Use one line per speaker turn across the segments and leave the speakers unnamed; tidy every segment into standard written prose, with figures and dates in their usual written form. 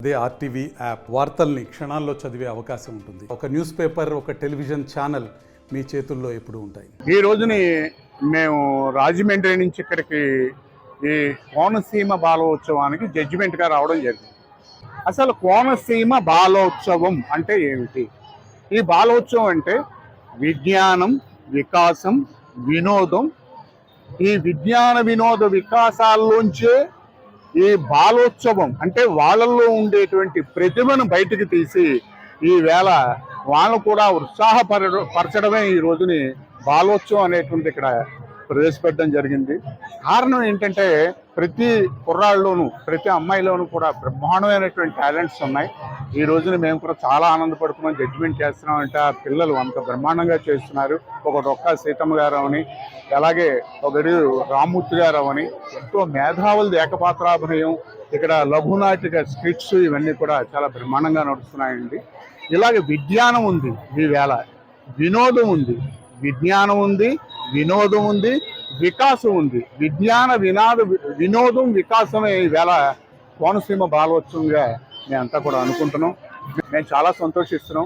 అదే RTV app వార్తల్ని క్షణాల్లో చదివే అవకాశం ఉంటుంది. ఒక న్యూస్ పేపర్, ఒక టెలివిజన్ ఛానల్ మీ చేతుల్లో ఎప్పుడూ ఉంటాయి.
ఈ రోజుని మేము రాజమండ్రి నుంచి ఇక్కడికి ఈ కోనసీమ బాలోత్సవానికి జడ్జిమెంట్గా రావడం జరిగింది. అసలు కోనసీమ బాలోత్సవం అంటే ఏమిటి? ఈ బాలోత్సవం అంటే విజ్ఞానం, వికాసం, వినోదం. ఈ విజ్ఞాన వినోద వికాసాల్లోంచే ఈ బాలోత్సవం అంటే వాళ్ళల్లో ఉండేటువంటి ప్రతిభను బయటకు తీసి ఈవేళ వాళ్ళు కూడా ఉత్సాహపరచడమే ఈ రోజుని బాలోత్సవం అనేటువంటి ఇక్కడ ప్రవేశపెట్టడం జరిగింది. కారణం ఏంటంటే ప్రతి కుర్రాళ్ళలోనూ ప్రతి అమ్మాయిలోనూ కూడా బ్రహ్మాండమైనటువంటి టాలెంట్స్ ఉన్నాయి. ఈ రోజున మేము కూడా చాలా ఆనందపడుతున్నాం. జడ్జిమెంట్ చేస్తున్నామంటే ఆ పిల్లలు అంత బ్రహ్మాండంగా చేస్తున్నారు. ఒక డొక్కా సీతమ్మ గారు అని, అలాగే ఒకటి రామ్మూర్తి గారు అని, ఎంతో మేధావులది ఏకపాత్రాభినయం, ఇక్కడ లఘునాటిక స్కిట్స్ ఇవన్నీ కూడా చాలా బ్రహ్మాండంగా నడుస్తున్నాయండి. ఇలాగే విజ్ఞానం ఉంది, ఈవేళ వినోదం ఉంది, విజ్ఞానం ఉంది, వినోదం ఉంది, వికాసం ఉంది. వినోదం వికాసమే ఈవేళ కోనసీమ బాలోత్సవంగా మేమంతా కూడా అనుకుంటున్నాం. మేము చాలా సంతోషిస్తున్నాం.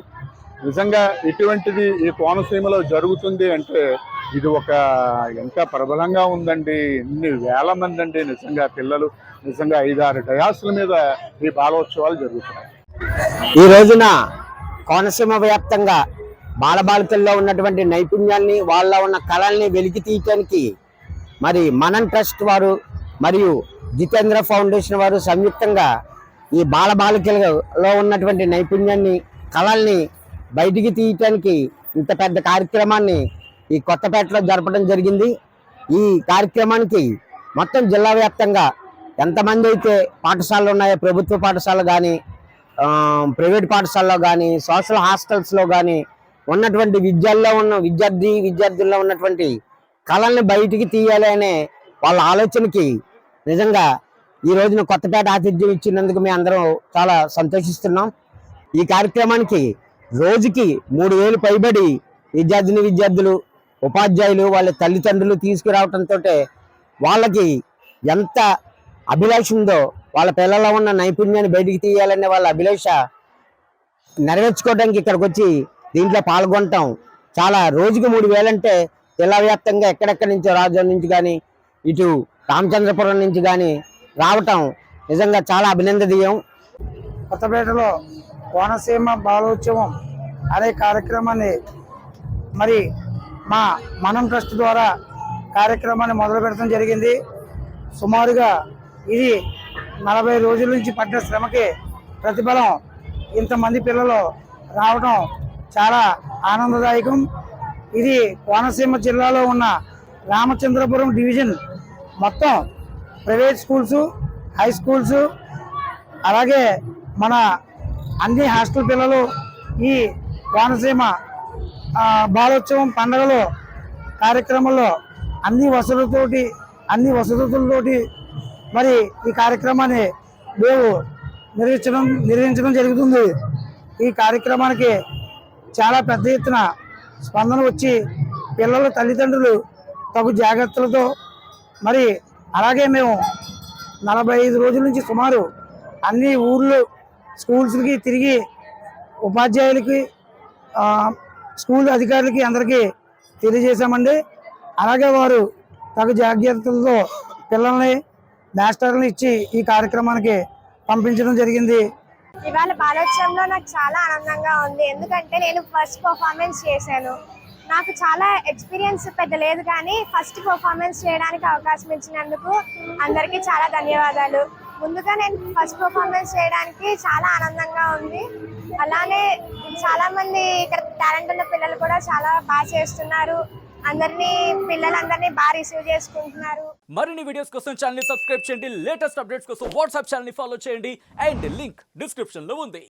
నిజంగా ఇటువంటిది ఈ కోనసీమలో జరుగుతుంది అంటే ఇది ఒక ఎంత ప్రబలంగా ఉందండి. ఎన్ని వేల మంది అండి నిజంగా పిల్లలు, నిజంగా 5-6 డయాసుల మీద ఈ బాలోత్సవాలు జరుగుతున్నాయి.
ఈ రోజున కోనసీమ వ్యాప్తంగా బాలబాలికల్లో ఉన్నటువంటి నైపుణ్యాన్ని, వాళ్ళ ఉన్న కళల్ని వెలికి తీయటానికి మరి మనన్ ట్రస్ట్ వారు మరియు జితేంద్ర ఫౌండేషన్ వారు సంయుక్తంగా ఈ బాలబాలికలలో ఉన్నటువంటి నైపుణ్యాన్ని, కళల్ని బయటికి తీయటానికి ఇంత పెద్ద కార్యక్రమాన్ని ఈ కొత్తపేటలో జరపడం జరిగింది. ఈ కార్యక్రమానికి మొత్తం జిల్లా వ్యాప్తంగా ఎంతమంది అయితే పాఠశాలలు ఉన్నాయో, ప్రభుత్వ పాఠశాలలు కానీ, ప్రైవేట్ పాఠశాలలో కానీ, సోషల్ హాస్టల్స్లో కానీ ఉన్నటువంటి విద్యార్థుల్లో ఉన్నటువంటి కళల్ని బయటికి తీయాలి అనే వాళ్ళ ఆలోచనకి నిజంగా ఈ రోజున కొత్తపేట ఆతిథ్యం ఇచ్చినందుకు మేము అందరం చాలా సంతోషిస్తున్నాం. ఈ కార్యక్రమానికి రోజుకి 3000 పైబడి విద్యార్థులు, ఉపాధ్యాయులు, వాళ్ళ తల్లిదండ్రులు తీసుకురావడంతో వాళ్ళకి ఎంత అభిలాష ఉందో, వాళ్ళ పిల్లల్లో ఉన్న నైపుణ్యాన్ని బయటికి తీయాలనే వాళ్ళ అభిలాష నెరవేర్చుకోవడానికి ఇక్కడికి వచ్చి దీంట్లో పాల్గొనటం చాలా. రోజుకి 3000 అంటే జిల్లా వ్యాప్తంగా ఎక్కడెక్కడి నుంచో, రాజధాని నుంచి కానీ, ఇటు రామచంద్రపురం నుంచి కానీ రావటం నిజంగా చాలా అభినందనీయం.
కొత్తపేటలో కోనసీమ బాలోత్సవం అనే కార్యక్రమాన్ని మరి మా మనం ట్రస్ట్ ద్వారా కార్యక్రమాన్ని మొదలు పెట్టడం జరిగింది. సుమారుగా ఇది 40 రోజుల నుంచి పడ్డ శ్రమకి ప్రతిఫలం ఇంతమంది పిల్లలు రావడం చాలా ఆనందదాయకం. ఇది కోనసీమ జిల్లాలో ఉన్న రామచంద్రపురం డివిజన్ మొత్తం ప్రైవేట్ స్కూల్స్, హై స్కూల్స్, అలాగే మన అన్ని హాస్టల్ పిల్లలు ఈ కోనసీమ బాలోత్సవం పండుగలో కార్యక్రమంలో అన్ని వసతులతోటి మరి ఈ కార్యక్రమాన్ని మేము నిర్వహించడం జరుగుతుంది. ఈ కార్యక్రమానికి చాలా పెద్ద ఎత్తున స్పందన వచ్చి పిల్లల తల్లిదండ్రులు తగు జాగ్రత్తలతో మరి అలాగే మేము 45 రోజుల నుంచి సుమారు అన్ని ఊర్లు స్కూల్స్కి తిరిగి ఉపాధ్యాయులకి, స్కూల్ అధికారులకి అందరికీ తెలియజేశామండి. అలాగే వారు తగు జాగ్రత్తలతో పిల్లల్ని, మాస్టర్లను ఇచ్చి ఈ కార్యక్రమానికి పంపించడం జరిగింది.
ఇవాళ బాలోత్సవంలో నాకు చాలా ఆనందంగా ఉంది. ఎందుకంటే నేను ఫస్ట్ పర్ఫార్మెన్స్ చేశాను. నాకు చాలా ఎక్స్పీరియన్స్ పెద్ద లేదు, కానీ ఫస్ట్ పర్ఫార్మెన్స్ చేయడానికి అవకాశం ఇచ్చినందుకు అందరికీ చాలా ధన్యవాదాలు. ముందుగా నేను ఫస్ట్ పర్ఫార్మెన్స్ చేయడానికి చాలా ఆనందంగా ఉంది. అలానే చాలా మంది ఇక్కడ టాలెంట్ ఉన్న పిల్లలు కూడా చాలా బాగా చేస్తున్నారు. పిల్లలందరినీ బాగా రిసీవ్ చేసుకుంటున్నారు.
మరిన్ని వీడియోస్ కోసం ఛానల్ ని సబ్స్క్రైబ్ చేయండి. లేటెస్ట్ అప్డేట్స్ కోసం వాట్సాప్ ఛానల్ ని ఫాలో చేయండి. అండ్ లింక్ డిస్క్రిప్షన్ లో ఉంది.